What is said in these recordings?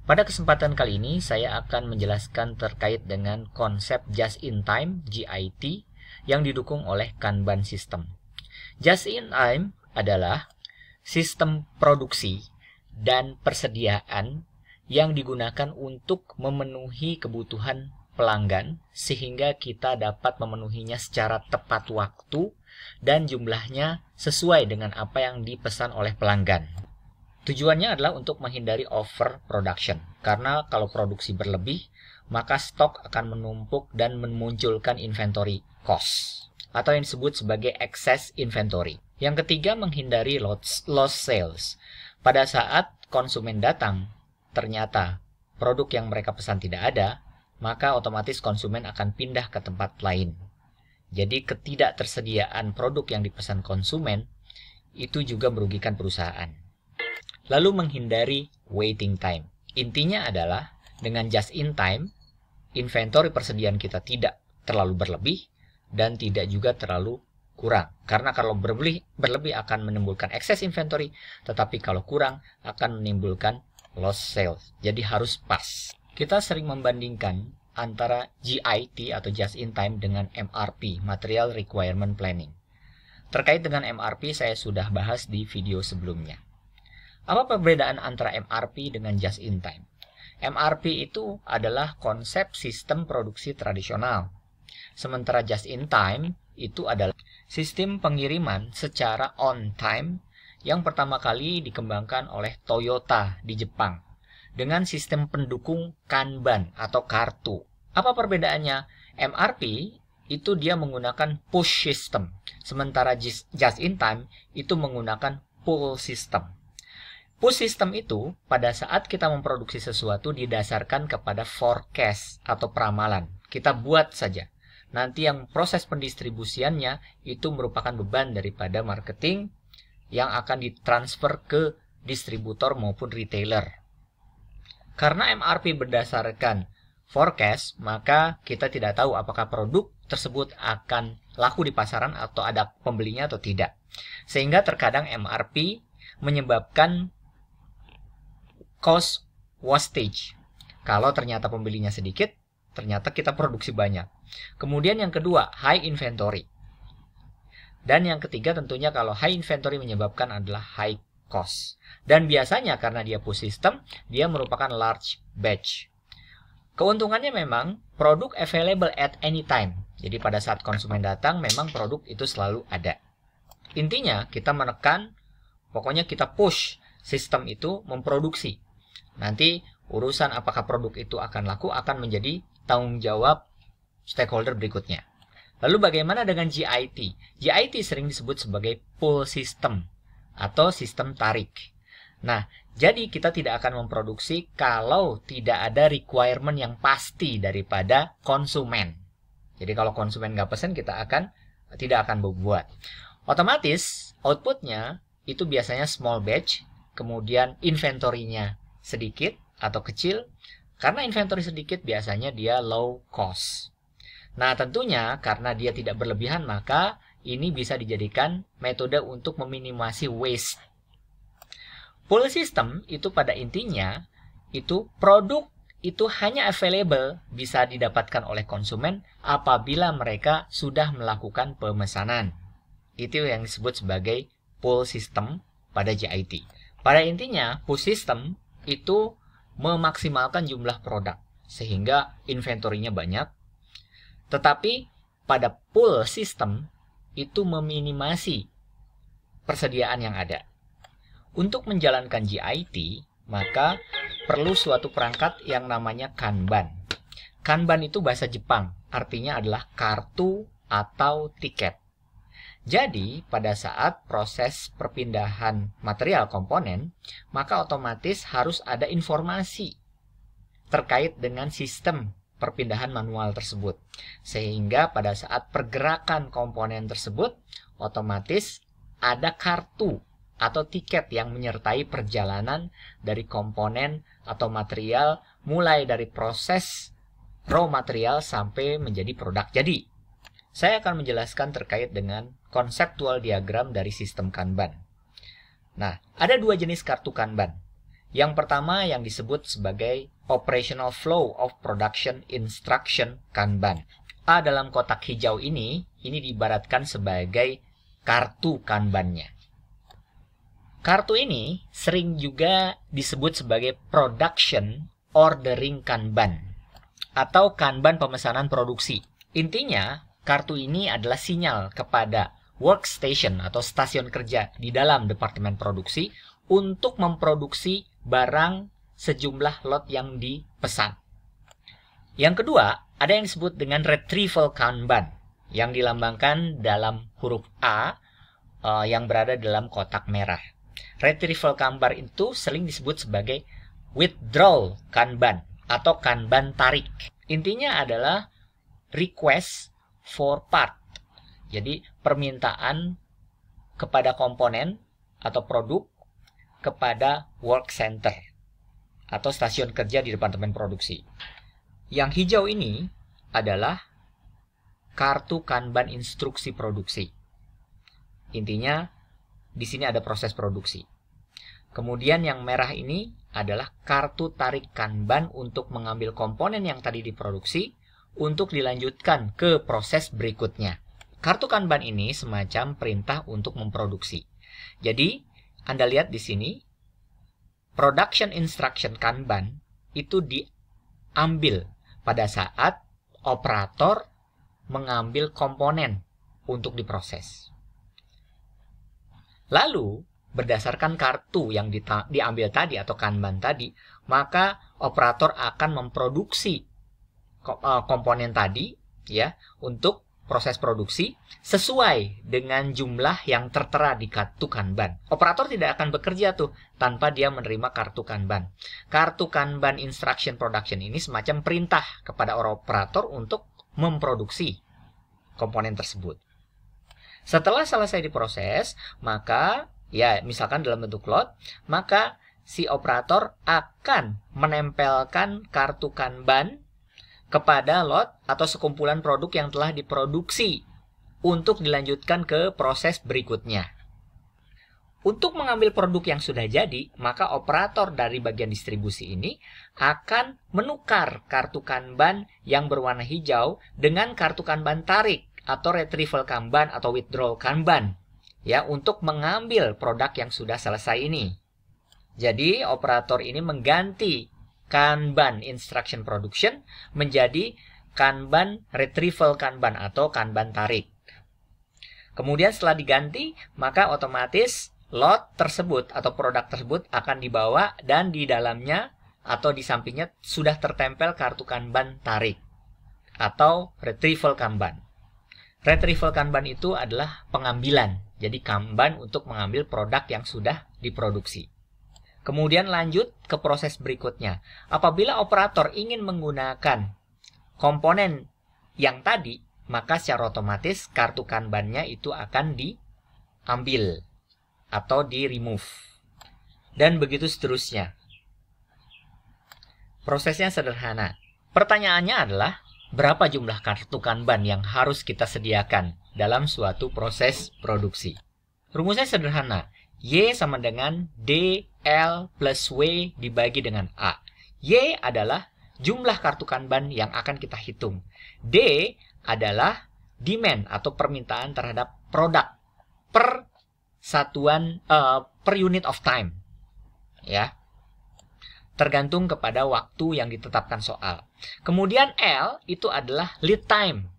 Pada kesempatan kali ini saya akan menjelaskan terkait dengan konsep Just-in-Time (JIT) yang didukung oleh Kanban System. Just-in-Time adalah sistem produksi dan persediaan yang digunakan untuk memenuhi kebutuhan pelanggan sehingga kita dapat memenuhinya secara tepat waktu dan jumlahnya sesuai dengan apa yang dipesan oleh pelanggan. Tujuannya adalah untuk menghindari overproduction, karena kalau produksi berlebih, maka stok akan menumpuk dan memunculkan inventory cost, atau yang disebut sebagai excess inventory. Yang ketiga, menghindari loss sales. Pada saat konsumen datang, ternyata produk yang mereka pesan tidak ada, maka otomatis konsumen akan pindah ke tempat lain. Jadi ketidaktersediaan produk yang dipesan konsumen itu juga merugikan perusahaan. Lalu menghindari waiting time. Intinya adalah dengan just in time, inventory persediaan kita tidak terlalu berlebih dan tidak juga terlalu kurang. Karena kalau berlebih akan menimbulkan excess inventory, tetapi kalau kurang akan menimbulkan loss sales. Jadi harus pas. Kita sering membandingkan antara JIT atau just in time dengan MRP, Material Requirement Planning. Terkait dengan MRP saya sudah bahas di video sebelumnya. Apa perbedaan antara MRP dengan just in time? MRP itu adalah konsep sistem produksi tradisional. Sementara just in time itu adalah sistem pengiriman secara on time yang pertama kali dikembangkan oleh Toyota di Jepang dengan sistem pendukung Kanban atau kartu. Apa perbedaannya? MRP itu dia menggunakan push system, sementara just in time itu menggunakan pull system. Push system itu pada saat kita memproduksi sesuatu didasarkan kepada forecast atau peramalan. Kita buat saja. Nanti yang proses pendistribusiannya itu merupakan beban daripada marketing yang akan ditransfer ke distributor maupun retailer. Karena MRP berdasarkan forecast, maka kita tidak tahu apakah produk tersebut akan laku di pasaran atau ada pembelinya atau tidak. Sehingga terkadang MRP menyebabkan cost wastage. Kalau ternyata pembelinya sedikit, ternyata kita produksi banyak. Kemudian yang kedua, high inventory. Dan yang ketiga tentunya kalau high inventory menyebabkan adalah high cost. Dan biasanya karena dia push system, dia merupakan large batch. Keuntungannya memang produk available at any time. Jadi pada saat konsumen datang, memang produk itu selalu ada. Intinya kita menekan, pokoknya kita push sistem itu memproduksi. Nanti urusan apakah produk itu akan laku akan menjadi tanggung jawab stakeholder berikutnya. Lalu bagaimana dengan JIT? JIT sering disebut sebagai pull system atau sistem tarik. Nah, jadi kita tidak akan memproduksi kalau tidak ada requirement yang pasti daripada konsumen. Jadi kalau konsumen nggak pesen, kita tidak akan berbuat. Otomatis outputnya itu biasanya small batch, kemudian inventory-nya sedikit atau kecil. Karena inventory sedikit biasanya dia low cost. Nah tentunya karena dia tidak berlebihan, maka ini bisa dijadikan metode untuk meminimasi waste. Pull system itu pada intinya itu produk itu hanya available bisa didapatkan oleh konsumen apabila mereka sudah melakukan pemesanan. Itu yang disebut sebagai pull system pada JIT. Pada intinya push system itu memaksimalkan jumlah produk sehingga inventorinya banyak. Tetapi pada pull system itu meminimasi persediaan yang ada. Untuk menjalankan JIT, maka perlu suatu perangkat yang namanya Kanban. Kanban itu bahasa Jepang, artinya adalah kartu atau tiket. Jadi, pada saat proses perpindahan material komponen, maka otomatis harus ada informasi terkait dengan sistem perpindahan manual tersebut. Sehingga pada saat pergerakan komponen tersebut, otomatis ada kartu atau tiket yang menyertai perjalanan dari komponen atau material mulai dari proses raw material sampai menjadi produk jadi. Saya akan menjelaskan terkait dengan konseptual diagram dari sistem Kanban. Nah, ada dua jenis kartu Kanban. Yang pertama yang disebut sebagai Operational Flow of Production Instruction Kanban. A dalam kotak hijau ini diibaratkan sebagai kartu kanbannya. Kartu ini sering juga disebut sebagai Production Ordering Kanban atau kanban pemesanan produksi. Intinya, kartu ini adalah sinyal kepada workstation atau stasiun kerja di dalam departemen produksi untuk memproduksi barang sejumlah lot yang dipesan. Yang kedua, ada yang disebut dengan Retrieval Kanban yang dilambangkan dalam huruf A yang berada dalam kotak merah. Retrieval Kanban itu sering disebut sebagai Withdrawal Kanban atau Kanban tarik. Intinya adalah request for part. Jadi permintaan kepada komponen atau produk kepada work center atau stasiun kerja di departemen produksi. Yang hijau ini adalah kartu kanban instruksi produksi. Intinya di sini ada proses produksi. Kemudian yang merah ini adalah kartu tarik kanban untuk mengambil komponen yang tadi diproduksi untuk dilanjutkan ke proses berikutnya. Kartu kanban ini semacam perintah untuk memproduksi. Jadi Anda lihat di sini, production instruction kanban itu diambil pada saat operator mengambil komponen untuk diproses. Lalu, berdasarkan kartu yang diambil tadi atau kanban tadi, maka operator akan memproduksi komponen tadi ya untuk proses produksi sesuai dengan jumlah yang tertera di kartu kanban. Operator tidak akan bekerja tuh tanpa dia menerima kartu kanban. Kartu kanban instruction production ini semacam perintah kepada operator untuk memproduksi komponen tersebut. Setelah selesai diproses, maka ya misalkan dalam bentuk lot, maka si operator akan menempelkan kartu kanban kepada lot atau sekumpulan produk yang telah diproduksi untuk dilanjutkan ke proses berikutnya. Untuk mengambil produk yang sudah jadi, maka operator dari bagian distribusi ini akan menukar kartu kanban yang berwarna hijau dengan kartu kanban tarik atau retrieval kanban atau withdrawal kanban ya untuk mengambil produk yang sudah selesai ini. Jadi operator ini mengganti Kanban Instruction Production menjadi Kanban Retrieval Kanban atau Kanban tarik. Kemudian setelah diganti, maka otomatis lot tersebut atau produk tersebut akan dibawa dan di dalamnya atau di sampingnya sudah tertempel kartu Kanban tarik atau Retrieval Kanban. Retrieval Kanban itu adalah pengambilan. Jadi Kanban untuk mengambil produk yang sudah diproduksi. Kemudian lanjut ke proses berikutnya. Apabila operator ingin menggunakan komponen yang tadi, maka secara otomatis kartu kanbannya itu akan diambil atau di-remove. Dan begitu seterusnya. Prosesnya sederhana. Pertanyaannya adalah, berapa jumlah kartu kanban yang harus kita sediakan dalam suatu proses produksi? Rumusnya sederhana. Y sama dengan DL plus W dibagi dengan A. Y adalah jumlah kartu kanban yang akan kita hitung. D adalah demand atau permintaan terhadap produk per satuan per unit of time. Ya. Tergantung kepada waktu yang ditetapkan soal. Kemudian L itu adalah lead time.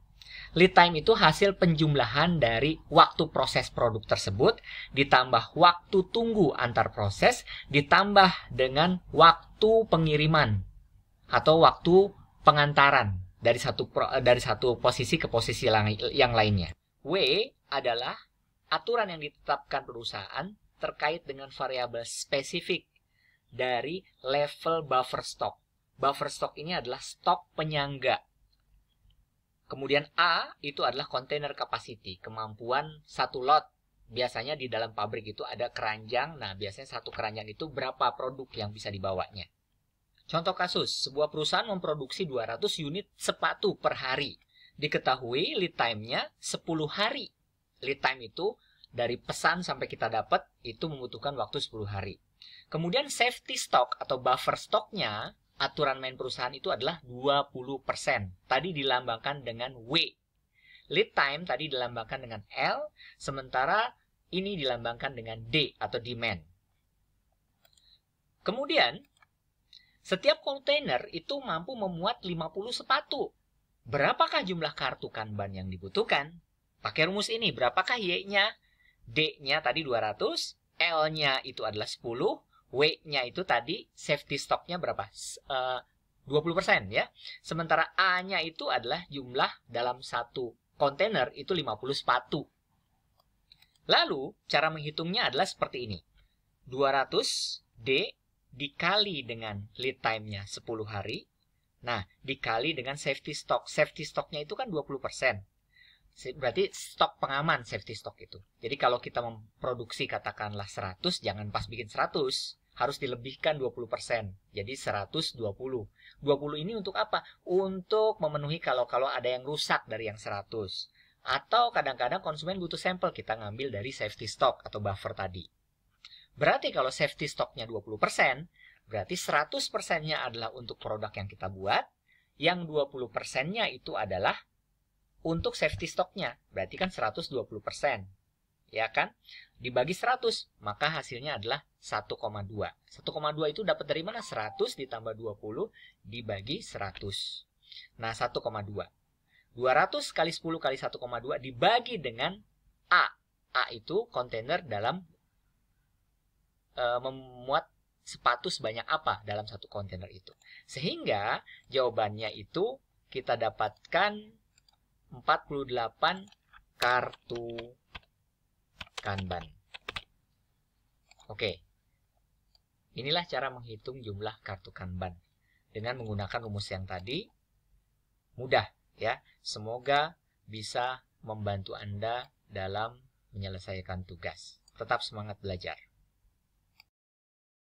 Lead time itu hasil penjumlahan dari waktu proses produk tersebut ditambah waktu tunggu antar proses ditambah dengan waktu pengiriman atau waktu pengantaran dari satu posisi ke posisi yang lainnya. W adalah aturan yang ditetapkan perusahaan terkait dengan variabel spesifik dari level buffer stock. Buffer stock ini adalah stok penyangga. Kemudian A itu adalah container capacity, kemampuan satu lot. Biasanya di dalam pabrik itu ada keranjang, nah biasanya satu keranjang itu berapa produk yang bisa dibawanya. Contoh kasus, sebuah perusahaan memproduksi 200 unit sepatu per hari. Diketahui lead time-nya 10 hari. Lead time itu dari pesan sampai kita dapat itu membutuhkan waktu 10 hari. Kemudian safety stock atau buffer stoknya, aturan main perusahaan itu adalah 20%. Tadi dilambangkan dengan W. Lead time tadi dilambangkan dengan L, sementara ini dilambangkan dengan D atau demand. Kemudian, setiap kontainer itu mampu memuat 50 sepatu. Berapakah jumlah kartu Kanban yang dibutuhkan? Pakai rumus ini, berapakah Y-nya? D-nya tadi 200, L-nya itu adalah 10, W-nya itu tadi safety stock-nya berapa? 20% ya. Sementara A-nya itu adalah jumlah dalam satu kontainer itu 50 sepatu. Lalu, cara menghitungnya adalah seperti ini. 200 D dikali dengan lead time-nya 10 hari. Nah, dikali dengan safety stock. Safety stock-nya itu kan 20%. Berarti stok pengaman safety stock itu. Jadi kalau kita memproduksi katakanlah 100, jangan pas bikin 100. Harus dilebihkan 20%. Jadi 120. 20 ini untuk apa? Untuk memenuhi kalau ada yang rusak dari yang 100. Atau kadang-kadang konsumen butuh sampel, kita ngambil dari safety stock atau buffer tadi. Berarti kalau safety stocknya 20%, berarti 100%-nya adalah untuk produk yang kita buat, yang 20%-nya itu adalah untuk safety stocknya. Berarti kan 120%. Ya kan? Dibagi 100, maka hasilnya adalah 1,2. 1,2 itu dapat dari mana? 100 ditambah 20 dibagi 100. Nah, 1,2. 200 kali 10 kali 1,2 dibagi dengan A. A itu kontainer dalam memuat sepatu sebanyak apa dalam satu kontainer itu. Sehingga jawabannya itu kita dapatkan 48 kartu Kanban. Oke. Inilah cara menghitung jumlah kartu Kanban. Dengan menggunakan rumus yang tadi, mudah ya. Semoga bisa membantu Anda dalam menyelesaikan tugas. Tetap semangat belajar.